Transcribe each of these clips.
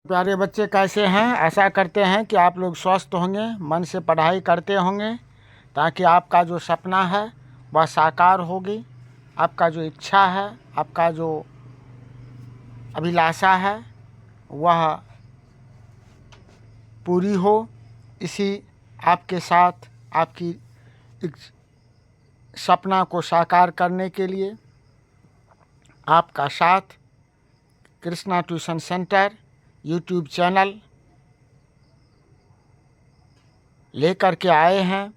प्यारे बच्चे कैसे हैं। आशा करते हैं कि आप लोग स्वस्थ होंगे, मन से पढ़ाई करते होंगे ताकि आपका जो सपना है वह साकार होगी। आपका जो इच्छा है, आपका जो अभिलाषा है वह पूरी हो। इसी आपके साथ आपकी सपना को साकार करने के लिए आपका साथ Krishna tuition centre YouTube channel लेकर के आए हैं।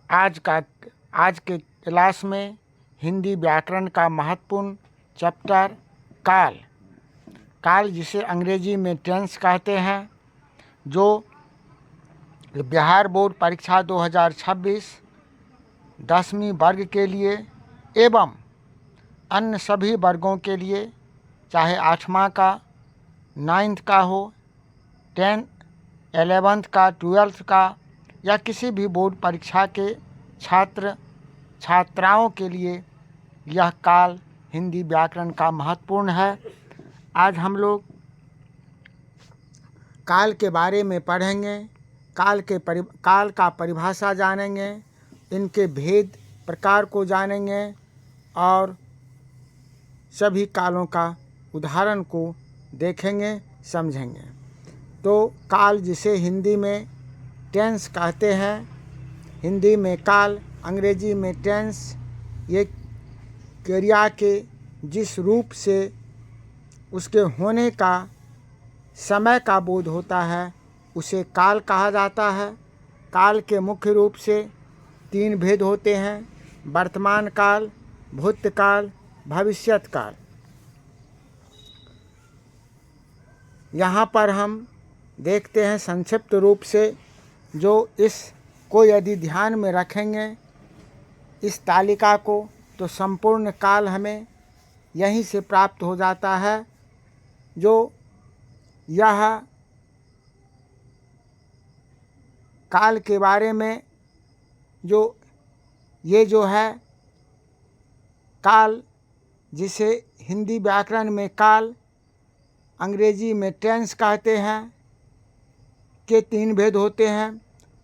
आज के क्लास में हिंदी व्याकरण का महत्वपूर्ण चैप्टर काल जिसे अंग्रेजी में टेंस कहते हैं, जो बिहार बोर्ड परीक्षा 2026 10वीं वर्ग के लिए एवं अन्य सभी वर्गों के लिए, चाहे 8वां का, 9th का हो, 10th 11th का, 12th का या किसी भी बोर्ड परीक्षा के छात्राओं के लिए यह काल हिंदी व्याकरण का महत्वपूर्ण है। आज हम लोग काल के बारे में पढ़ेंगे, काल का परिभाषा जानेंगे, इनके भेद प्रकार को जानेंगे और सभी कालों का उदाहरण को देखेंगे, समझेंगे। तो काल जिसे हिंदी में टेंस कहते हैं, हिंदी में काल, अंग्रेजी में टेंस, ये क्रिया के जिस रूप से उसके होने का समय का बोध होता है उसे काल कहा जाता है। काल के मुख्य रूप से 3 भेद होते हैं: वर्तमान काल, भूतकाल, भविष्यत काल। यहाँ पर हम देखते हैं संक्षिप्त रूप से, जो इसको यदि ध्यान में रखेंगे इस तालिका को, तो संपूर्ण काल हमें यहीं से प्राप्त हो जाता है। जो यह काल के बारे में ये जो है काल, जिसे हिंदी व्याकरण में काल, अंग्रेजी में टेंस कहते हैं, के 3 भेद होते हैं।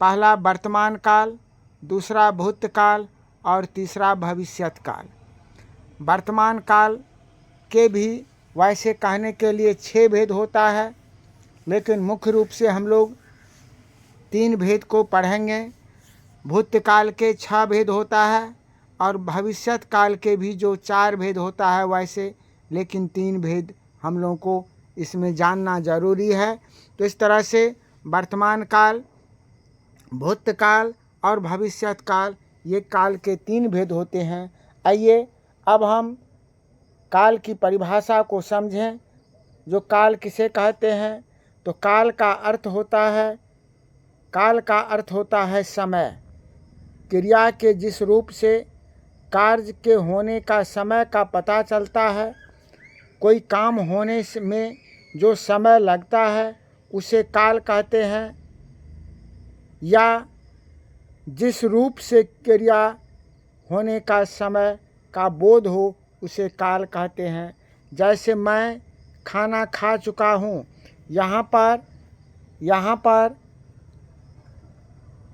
पहला वर्तमान काल, दूसरा भूतकाल और तीसरा भविष्यत काल। वर्तमान काल के भी वैसे कहने के लिए 6 भेद होता है, लेकिन मुख्य रूप से हम लोग 3 भेद को पढ़ेंगे। भूतकाल के 6 भेद होता है और भविष्यत काल के भी जो 4 भेद होता है वैसे, लेकिन 3 भेद हम लोगों को इसमें जानना जरूरी है। तो इस तरह से वर्तमान काल, भूतकाल और भविष्यत काल, ये काल के 3 भेद होते हैं। आइए अब हम काल की परिभाषा को समझें। जो काल किसे कहते हैं, तो काल का अर्थ होता है समय। क्रिया के जिस रूप से कार्य के होने का समय का पता चलता है, कोई काम होने में जो समय लगता है उसे काल कहते हैं, या जिस रूप से क्रिया होने का समय का बोध हो उसे काल कहते हैं। जैसे मैं खाना खा चुका हूँ, यहाँ पर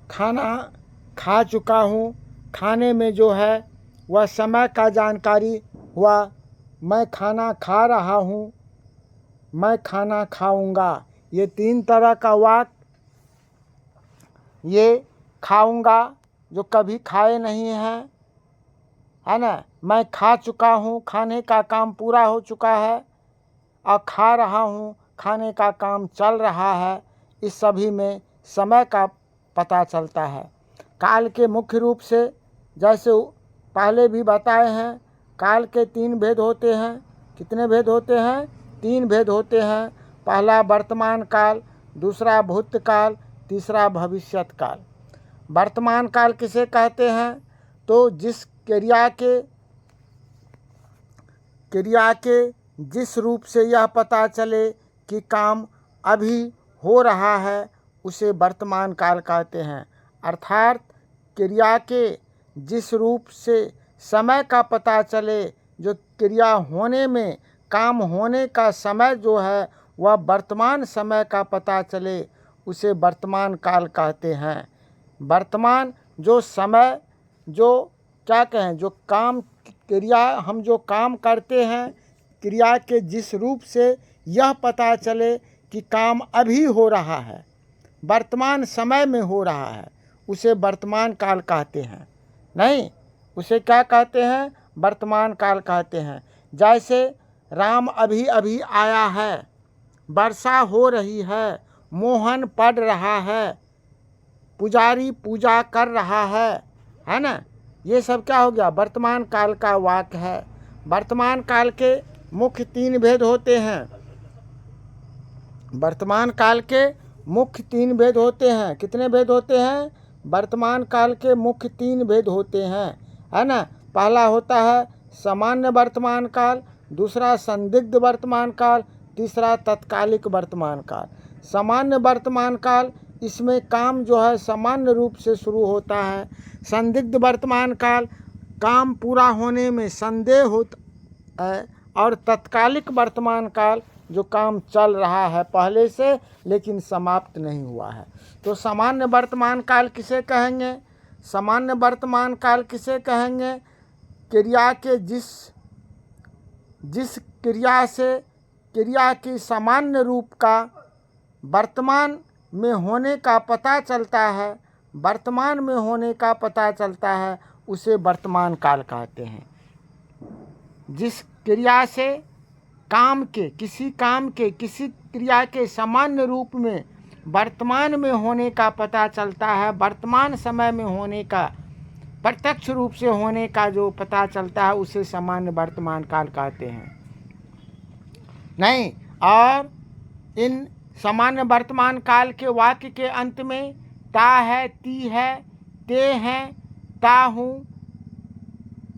खाना खा चुका हूँ, खाने में जो है वह समय का जानकारी हुआ। मैं खाना खा रहा हूँ, मैं खाना खाऊंगा, ये 3 तरह का वाक्य। ये खाऊंगा जो कभी खाए नहीं हैं, है ना। मैं खा चुका हूँ, खाने का काम पूरा हो चुका है, और खा रहा हूँ, खाने का काम चल रहा है। इस सभी में समय का पता चलता है। काल के मुख्य रूप से, जैसे पहले भी बताए हैं, काल के 3 भेद होते हैं। कितने भेद होते हैं? 3 भेद होते हैं। पहला वर्तमान काल, दूसरा भूतकाल, तीसरा भविष्यत काल। वर्तमान काल किसे कहते हैं? तो जिस क्रिया के जिस रूप से यह पता चले कि काम अभी हो रहा है उसे वर्तमान काल कहते हैं। अर्थात क्रिया के जिस रूप से समय का पता चले, जो क्रिया होने में, काम होने का समय जो है वह वर्तमान समय का पता चले उसे वर्तमान काल कहते हैं। वर्तमान जो समय, जो क्या कहें, जो काम क्रिया, हम जो काम करते हैं, क्रिया के जिस रूप से यह पता चले कि काम अभी हो रहा है, वर्तमान समय में हो रहा है, उसे वर्तमान काल कहते हैं। नहीं, उसे क्या कहते हैं? वर्तमान काल कहते हैं। जैसे राम अभी अभी आया है, वर्षा हो रही है, मोहन पढ़ रहा है, पुजारी पूजा कर रहा है ना? ये सब क्या हो गया? वर्तमान काल का वाक्य है। वर्तमान काल के मुख्य 3 भेद होते हैं। वर्तमान काल के मुख्य 3 भेद होते हैं। कितने भेद होते हैं? वर्तमान काल के मुख्य 3 भेद होते हैं, है ना? पहला होता है सामान्य वर्तमान काल, दूसरा संदिग्ध वर्तमान काल, तीसरा तत्कालिक वर्तमान काल। सामान्य वर्तमान काल, इसमें काम जो है सामान्य रूप से शुरू होता है। संदिग्ध वर्तमान काल, काम पूरा होने में संदेह होता है। और तत्कालिक वर्तमान काल, जो काम चल रहा है पहले से लेकिन समाप्त नहीं हुआ है। तो सामान्य वर्तमान काल किसे कहेंगे? सामान्य वर्तमान काल किसे कहेंगे? क्रिया के जिस क्रिया से क्रिया की सामान्य रूप का वर्तमान में होने का पता चलता है, वर्तमान में होने का पता चलता है, उसे वर्तमान काल कहते हैं। जिस क्रिया से किसी क्रिया के सामान्य रूप में वर्तमान में होने का पता चलता है, वर्तमान समय में होने का, प्रत्यक्ष रूप से होने का जो पता चलता है, उसे सामान्य वर्तमान काल कहते हैं। नहीं, और इन सामान्य वर्तमान काल के वाक्य के अंत में ता है, ती है, ते हैं, ता हूँ,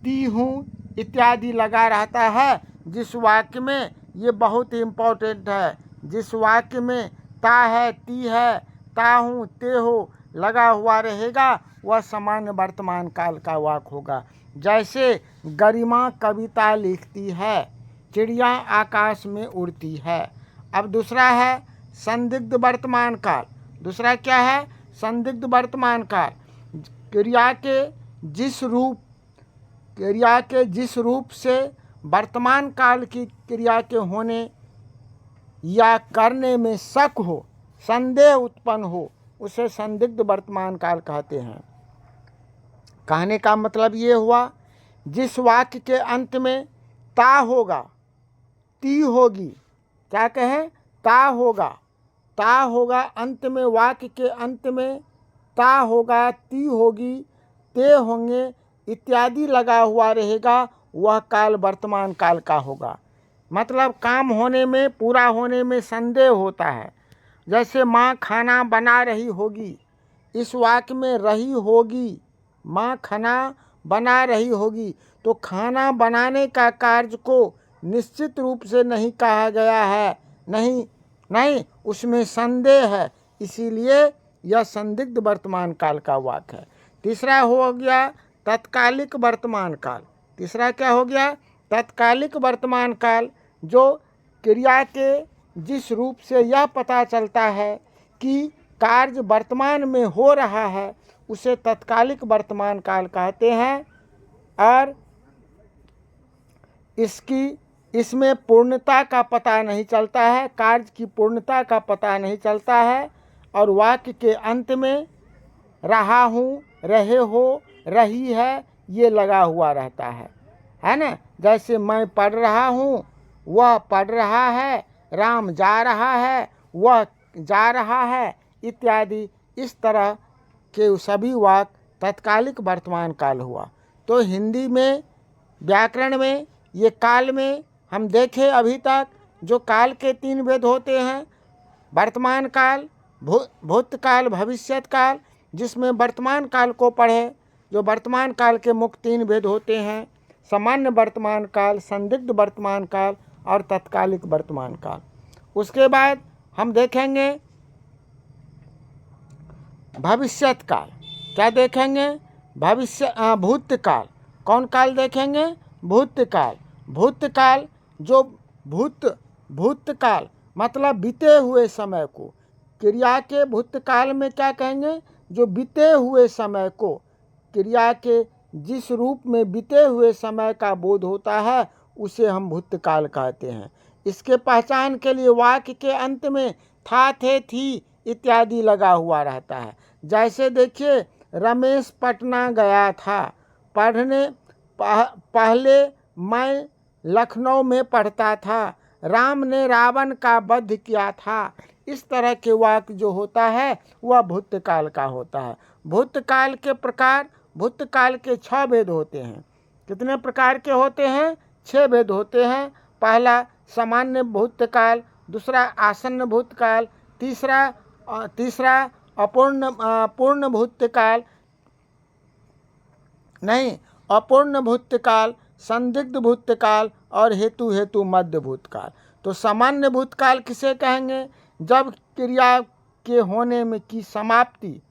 ती हूँ इत्यादि लगा रहता है। जिस वाक्य में, ये बहुत ही इम्पोर्टेंट है, जिस वाक्य में ता है, ती है, ता हूँ, ते हो लगा हुआ रहेगा, वह सामान्य वर्तमान काल का वाक्य होगा। जैसे गरिमा कविता लिखती है, चिड़िया आकाश में उड़ती है। अब दूसरा है संदिग्ध वर्तमान काल। दूसरा क्या है? संदिग्ध वर्तमान काल। क्रिया के जिस रूप से वर्तमान काल की क्रिया के होने या करने में शक हो, संदेह उत्पन्न हो, उसे संदिग्ध वर्तमान काल कहते हैं। कहने का मतलब ये हुआ, जिस वाक्य के अंत में ता होगा, ती होगी, क्या कहें? ता होगा, अंत में, वाक्य के अंत में ता होगा, ती होगी, ते होंगे इत्यादि लगा हुआ रहेगा, वह काल वर्तमान काल का होगा। मतलब काम होने में, पूरा होने में संदेह होता है। जैसे माँ खाना बना रही होगी, इस वाक्य में रही होगी, माँ खाना बना रही होगी, तो खाना बनाने का कार्य को निश्चित रूप से नहीं कहा गया है, नहीं, उसमें संदेह है, इसीलिए यह संदिग्ध वर्तमान काल का वाक्य है। तीसरा हो गया तत्कालिक वर्तमान काल। तीसरा क्या हो गया? तत्कालिक वर्तमान काल, जो क्रिया के जिस रूप से यह पता चलता है कि कार्य वर्तमान में हो रहा है, उसे तत्कालिक वर्तमान काल कहते हैं। और इसमें पूर्णता का पता नहीं चलता है, कार्य की पूर्णता का पता नहीं चलता है, और वाक्य के अंत में रहा हूँ, रहे हो, रही है, ये लगा हुआ रहता है ना? जैसे मैं पढ़ रहा हूँ, वह पढ़ रहा है, राम जा रहा है, वह जा रहा है इत्यादि, इस तरह के सभी वाक्य तत्कालिक वर्तमान काल हुआ। तो हिंदी में, व्याकरण में, ये काल में हम देखें अभी तक जो काल के 3 भेद होते हैं, वर्तमान काल, भूतकाल, भविष्यत काल, जिसमें वर्तमान काल को पढ़े, जो वर्तमान काल के मुख्य 3 भेद होते हैं, सामान्य वर्तमान काल, संदिग्ध वर्तमान काल और तत्कालिक वर्तमान काल। उसके बाद हम देखेंगे भविष्यत काल। क्या देखेंगे? भूतकाल। कौन काल देखेंगे? भूतकाल। भूतकाल, जो भूतकाल, मतलब बीते हुए समय को। क्रिया के भूतकाल में क्या कहेंगे? जो बीते हुए समय को, क्रिया के जिस रूप में बीते हुए समय का बोध होता है उसे हम भूतकाल कहते हैं। इसके पहचान के लिए वाक्य के अंत में था, थे, थी इत्यादि लगा हुआ रहता है। जैसे देखिए, रमेश पटना गया था, पढ़ने पहले मैं लखनऊ में पढ़ता था, राम ने रावण का वध किया था। इस तरह के वाक्य जो होता है वह भूतकाल का होता है। भूतकाल के प्रकार, भूतकाल के 6 भेद होते हैं। कितने प्रकार के होते हैं? 6 भेद होते हैं। पहला सामान्य भूतकाल, दूसरा आसन्न भूतकाल, तीसरा अपूर्ण भूतकाल, नहीं, अपूर्ण भूतकाल, संदिग्ध भूतकाल और हेतु मध्य भूतकाल। तो सामान्य भूतकाल किसे कहेंगे? जब क्रिया के होने में की समाप्ति,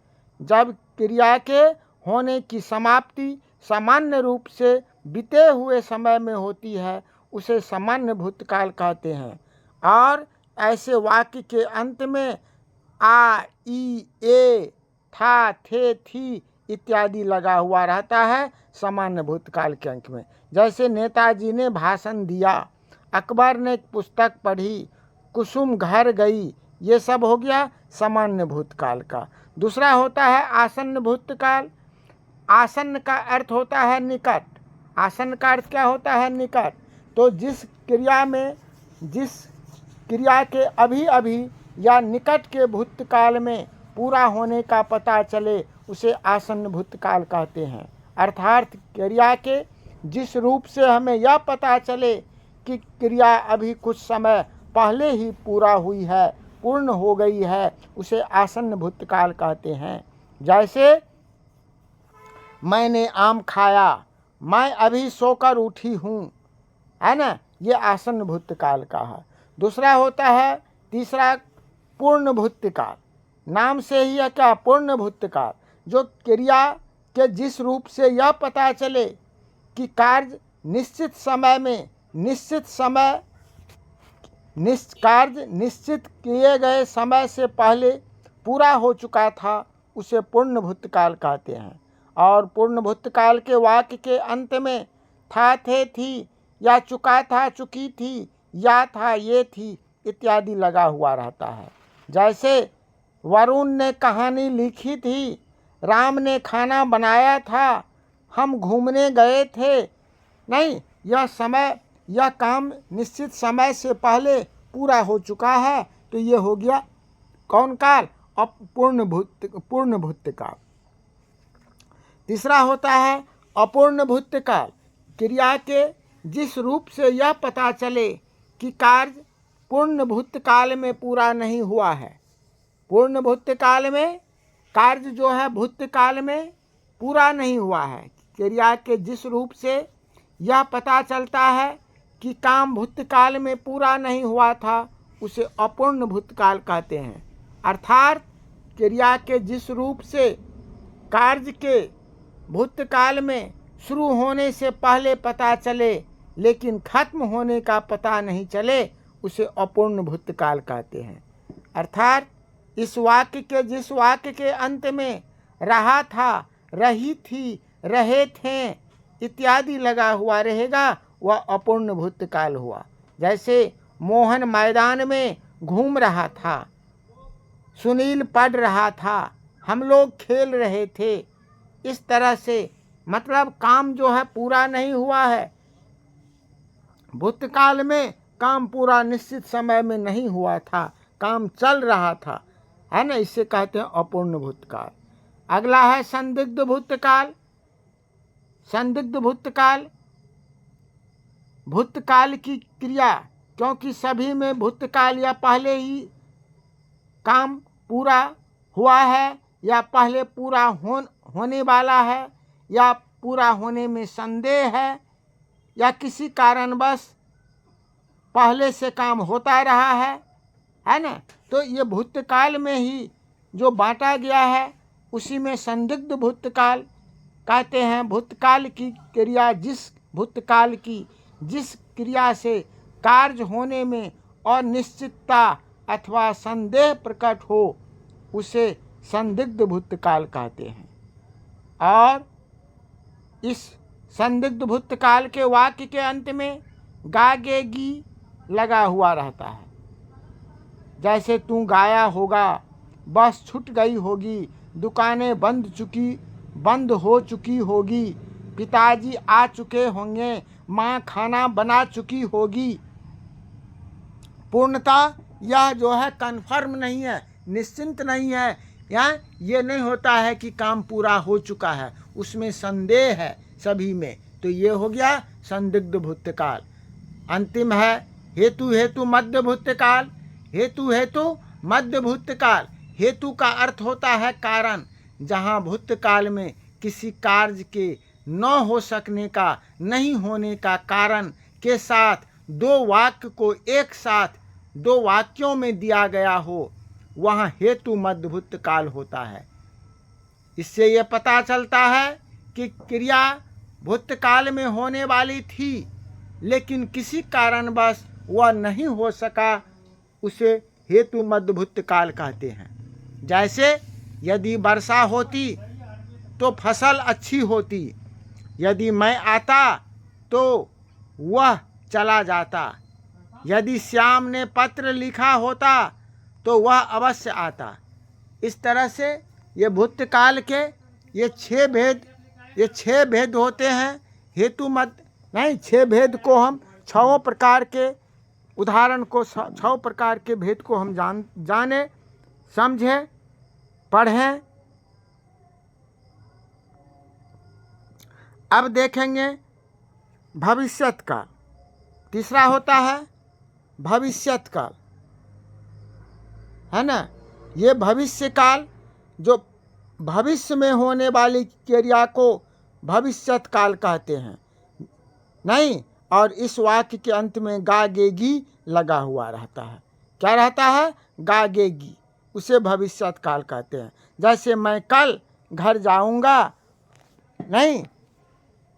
जब क्रिया के होने की समाप्ति सामान्य रूप से बीते हुए समय में होती है उसे सामान्य भूतकाल कहते हैं। और ऐसे वाक्य के अंत में आ, ई, ए, था, थे, थी इत्यादि लगा हुआ रहता है सामान्य भूतकाल के अंक में। जैसे नेताजी ने भाषण दिया, अकबर ने पुस्तक पढ़ी, कुसुम घर गई, ये सब हो गया सामान्य भूतकाल का। दूसरा होता है आसन्न भूतकाल। आसन्न का अर्थ होता है निकट। आसन्न का अर्थ क्या होता है? निकट। तो जिस क्रिया में, जिस क्रिया के अभी अभी या निकट के भूतकाल में पूरा होने का पता चले उसे आसन्न भूतकाल कहते हैं। अर्थात क्रिया के जिस रूप से हमें यह पता चले कि क्रिया अभी कुछ समय पहले ही पूरा हुई है, पूर्ण हो गई है, उसे आसन्न भूतकाल कहते हैं। जैसे मैंने आम खाया, मैं अभी सोकर उठी हूँ, है ना, ये आसन्न भूतकाल का है। दूसरा होता है, तीसरा पूर्ण भूतकाल। नाम से ही है क्या? पूर्ण भूतकाल। जो क्रिया के जिस रूप से यह पता चले कि कार्य निश्चित समय में, कार्य निश्चित किए गए समय से पहले पूरा हो चुका था, उसे पूर्ण भूतकाल कहते हैं। और पूर्ण भूतकाल के वाक्य के अंत में था, थे, थी या चुका था, चुकी थी, या था, ये थी इत्यादि लगा हुआ रहता है। जैसे वरुण ने कहानी लिखी थी, राम ने खाना बनाया था, हम घूमने गए थे। नहीं, यह समय, यह काम निश्चित समय से पहले पूरा हो चुका है, तो ये हो गया कौन काल? पूर्ण भूतकाल। तीसरा होता है अपूर्ण भूतकाल। क्रिया के जिस रूप से यह पता चले कि कार्य पूर्ण भूतकाल में पूरा नहीं हुआ है। पूर्ण भूतकाल में कार्य जो है भूतकाल में पूरा नहीं हुआ है। क्रिया के जिस रूप से यह पता चलता है कि काम भूतकाल में पूरा नहीं हुआ था, उसे अपूर्ण भूतकाल कहते हैं। अर्थात क्रिया के जिस रूप से कार्य के भूतकाल में शुरू होने से पहले पता चले लेकिन खत्म होने का पता नहीं चले, उसे अपूर्ण भूतकाल कहते हैं। अर्थात इस वाक्य के जिस वाक्य के अंत में रहा था, रही थी, रहे थे इत्यादि लगा हुआ रहेगा, वह अपूर्ण भूतकाल हुआ। जैसे मोहन मैदान में घूम रहा था, सुनील पढ़ रहा था, हम लोग खेल रहे थे। इस तरह से मतलब काम जो है पूरा नहीं हुआ है। भूतकाल में काम पूरा निश्चित समय में नहीं हुआ था, काम चल रहा था, है ना, इसे कहते हैं अपूर्ण भूतकाल। अगला है संदिग्ध भूतकाल। संदिग्ध भूतकाल, भूतकाल की क्रिया, क्योंकि सभी में भूतकाल या पहले ही काम पूरा हुआ है या पहले पूरा होने वाला है या पूरा होने में संदेह है या किसी कारणवश पहले से काम होता रहा है ना, तो ये भूतकाल में ही जो बांटा गया है उसी में संदिग्ध भूतकाल कहते हैं। भूतकाल की क्रिया, जिस भूतकाल की जिस क्रिया से कार्य होने में अनिश्चितता अथवा संदेह प्रकट हो उसे संदिग्ध भूतकाल कहते हैं। और इस संदिग्ध भूतकाल के वाक्य के अंत में गागेगी लगा हुआ रहता है। जैसे तू गाया होगा, बस छूट गई होगी, दुकानें बंद हो चुकी होगी, पिताजी आ चुके होंगे, माँ खाना बना चुकी होगी। पूर्णतः यह जो है कन्फर्म नहीं है, निश्चिंत नहीं है, या ये नहीं होता है कि काम पूरा हो चुका है, उसमें संदेह है सभी में। तो ये हो गया संदिग्ध भूतकाल। अंतिम है हेतु मध्य भूतकाल। हेतु मध्य भूतकाल। हेतु का अर्थ होता है कारण, जहाँ भूतकाल में किसी कार्य के न हो सकने का, नहीं होने का कारण के साथ दो वाक्य को एक साथ दो वाक्यों में दिया गया हो, वहाँ हेतु मध्य भूतकाल होता है। इससे यह पता चलता है कि क्रिया भूतकाल में होने वाली थी, लेकिन किसी कारणवश वह नहीं हो सका, उसे हेतु मध्य भूतकाल कहते हैं। जैसे यदि वर्षा होती तो फसल अच्छी होती, यदि मैं आता तो वह चला जाता, यदि श्याम ने पत्र लिखा होता तो वह अवश्य आता। इस तरह से ये भूतकाल के ये छह भेद होते हैं। हेतु मत नहीं, छह भेद को हम छहों प्रकार के उदाहरण को, छह प्रकार के भेद को हम जाने, समझें, पढ़ें। अब देखेंगे भविष्यत काल। तीसरा होता है भविष्यत काल, है ना। ये भविष्य काल, जो भविष्य में होने वाली क्रिया को भविष्यत काल कहते हैं। नहीं, और इस वाक्य के अंत में गागेगी लगा हुआ रहता है। क्या रहता है? गागेगी, उसे भविष्यत काल कहते हैं। जैसे मैं कल घर जाऊंगा, नहीं,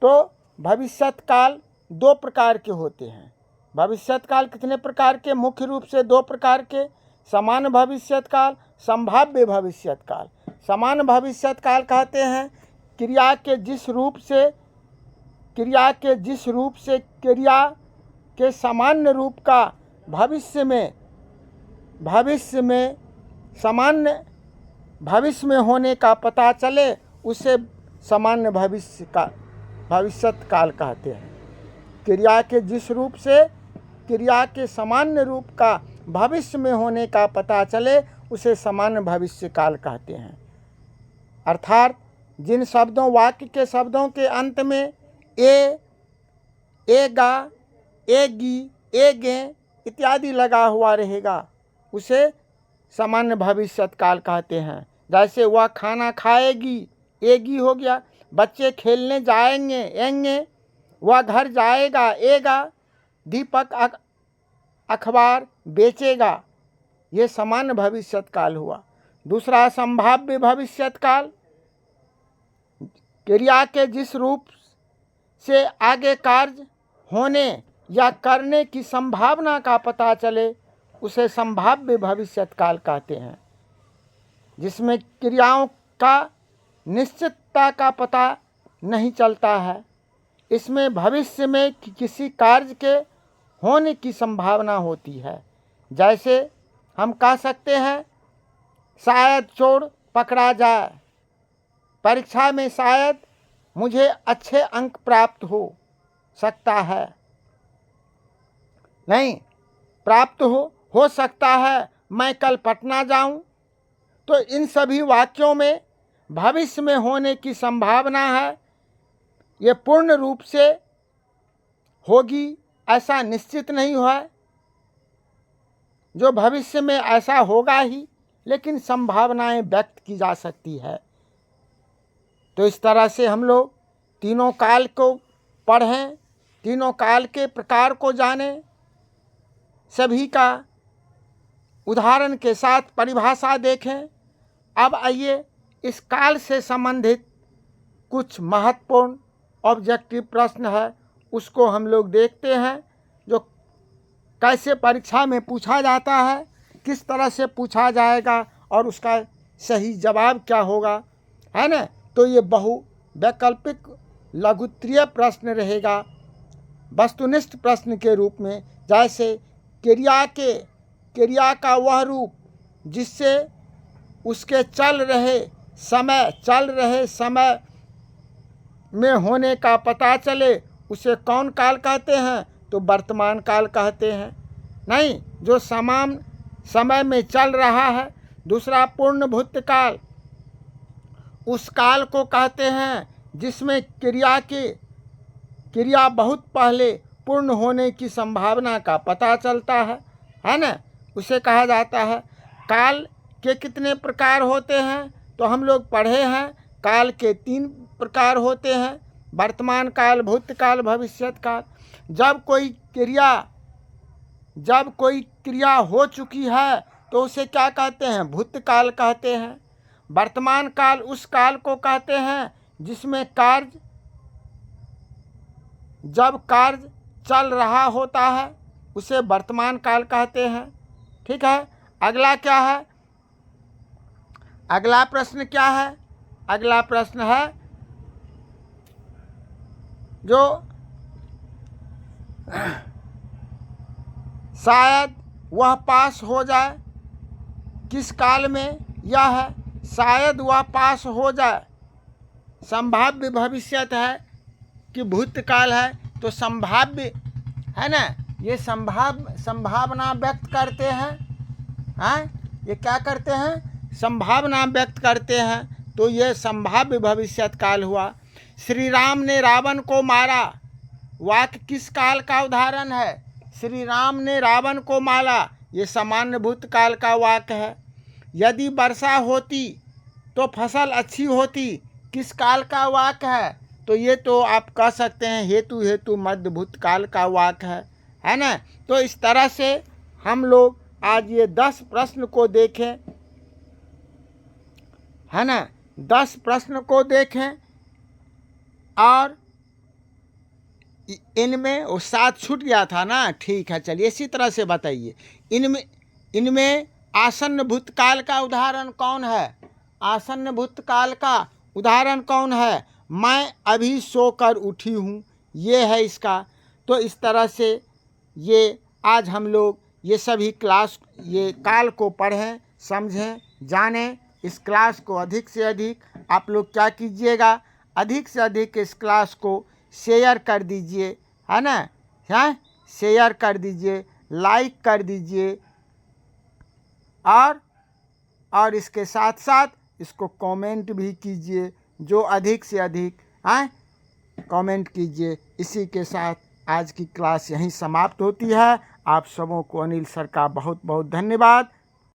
तो भविष्यत काल दो प्रकार के होते हैं। भविष्यत काल कितने प्रकार के? मुख्य रूप से दो प्रकार के, समान भविष्यत काल, संभाव्य भविष्यत काल। समान भविष्यत काल कहते हैं क्रिया के जिस रूप से क्रिया के सामान्य रूप का भविष्य में होने का पता चले, उसे सामान्य भविष्यत काल कहते हैं। क्रिया के जिस रूप से क्रिया के सामान्य रूप का भविष्य में होने का पता चले, उसे सामान्य भविष्य काल कहते हैं। अर्थात जिन शब्दों, वाक्य के शब्दों के अंत में एगा, एगी, एगे इत्यादि लगा हुआ रहेगा, उसे सामान्य भविष्यत काल कहते हैं। जैसे वह खाना खाएगी, एगी हो गया। बच्चे खेलने जाएंगे, एंगे। वह घर जाएगा, एगा। दीपक अखबार बेचेगा, ये सामान्य भविष्यत काल हुआ। दूसरा संभाव्य भविष्यत काल, क्रिया के जिस रूप से आगे कार्य होने या करने की संभावना का पता चले, उसे संभाव्य भविष्यत काल कहते हैं। जिसमें क्रियाओं का निश्चितता का पता नहीं चलता है, इसमें भविष्य में किसी कार्य के होने की संभावना होती है। जैसे हम कह सकते हैं शायद चोर पकड़ा जाए, परीक्षा में शायद मुझे अच्छे अंक प्राप्त हो सकता है, नहीं प्राप्त हो सकता है मैं कल पटना जाऊं। तो इन सभी वाक्यों में भविष्य में होने की संभावना है। ये पूर्ण रूप से होगी ऐसा निश्चित नहीं हुआ, जो भविष्य में ऐसा होगा ही, लेकिन संभावनाएं व्यक्त की जा सकती है। तो इस तरह से हम लोग तीनों काल को पढ़ें, तीनों काल के प्रकार को जानें, सभी का उदाहरण के साथ परिभाषा देखें। अब आइए इस काल से संबंधित कुछ महत्वपूर्ण ऑब्जेक्टिव प्रश्न है, उसको हम लोग देखते हैं, जो कैसे परीक्षा में पूछा जाता है, किस तरह से पूछा जाएगा और उसका सही जवाब क्या होगा, है ना। तो ये बहु वैकल्पिक लघुत्तरीय प्रश्न रहेगा वस्तुनिष्ठ प्रश्न के रूप में। जैसे क्रिया का वह रूप जिससे उसके चल रहे समय में होने का पता चले उसे कौन काल कहते हैं, तो वर्तमान काल कहते हैं। नहीं, जो समान समय में चल रहा है। दूसरा पूर्ण भूतकाल, उस काल को कहते हैं जिसमें क्रिया बहुत पहले पूर्ण होने की संभावना का पता चलता है ना, उसे कहा जाता है। काल के कितने प्रकार होते हैं, तो हम लोग पढ़े हैं काल के 3 प्रकार होते हैं, वर्तमान काल, भूतकाल, भविष्यत काल। जब कोई क्रिया हो चुकी है तो उसे क्या कहते हैं, भूतकाल कहते हैं। वर्तमान काल उस काल को कहते हैं जिसमें जब कार्य चल रहा होता है उसे वर्तमान काल कहते हैं। ठीक है। अगला क्या है, अगला प्रश्न क्या है, अगला प्रश्न है जो शायद वह पास हो जाए, किस काल में यह है, शायद वह पास हो जाए। संभाव्य भविष्यत है कि भूतकाल है, तो संभाव्य है ना, ये संभावना व्यक्त करते हैं, ये क्या करते हैं, संभावना व्यक्त करते हैं, तो ये संभाव्य भविष्यत काल हुआ। श्री राम ने रावण को मारा, वाक्य किस काल का उदाहरण है, श्री राम ने रावण को मारा, ये सामान्य भूतकाल का वाक्य है। यदि वर्षा होती तो फसल अच्छी होती, किस काल का वाक्य है, तो ये तो आप कह सकते हैं हेतु मध्य भूतकाल का वाक्य है ना। तो इस तरह से हम लोग आज ये 10 प्रश्न को देखें, है ना, 10 प्रश्न को देखें और इनमें वो 7 छूट गया था ना। ठीक है, चलिए इसी तरह से बताइए। इनमें आसन्न भूतकाल का उदाहरण कौन है, आसन्न भूतकाल का उदाहरण कौन है, मैं अभी सोकर उठी हूँ, ये है इसका। तो इस तरह से ये आज हम लोग ये सभी क्लास ये काल को पढ़ें, समझें, जानें। इस क्लास को अधिक से अधिक आप लोग क्या कीजिएगा, अधिक से अधिक इस क्लास को शेयर कर दीजिए, है ना, हैं, शेयर कर दीजिए, लाइक कर दीजिए और इसके साथ साथ इसको कमेंट भी कीजिए, जो अधिक से अधिक कमेंट कीजिए। इसी के साथ आज की क्लास यहीं समाप्त होती है। आप सबों को अनिल सर का बहुत बहुत धन्यवाद।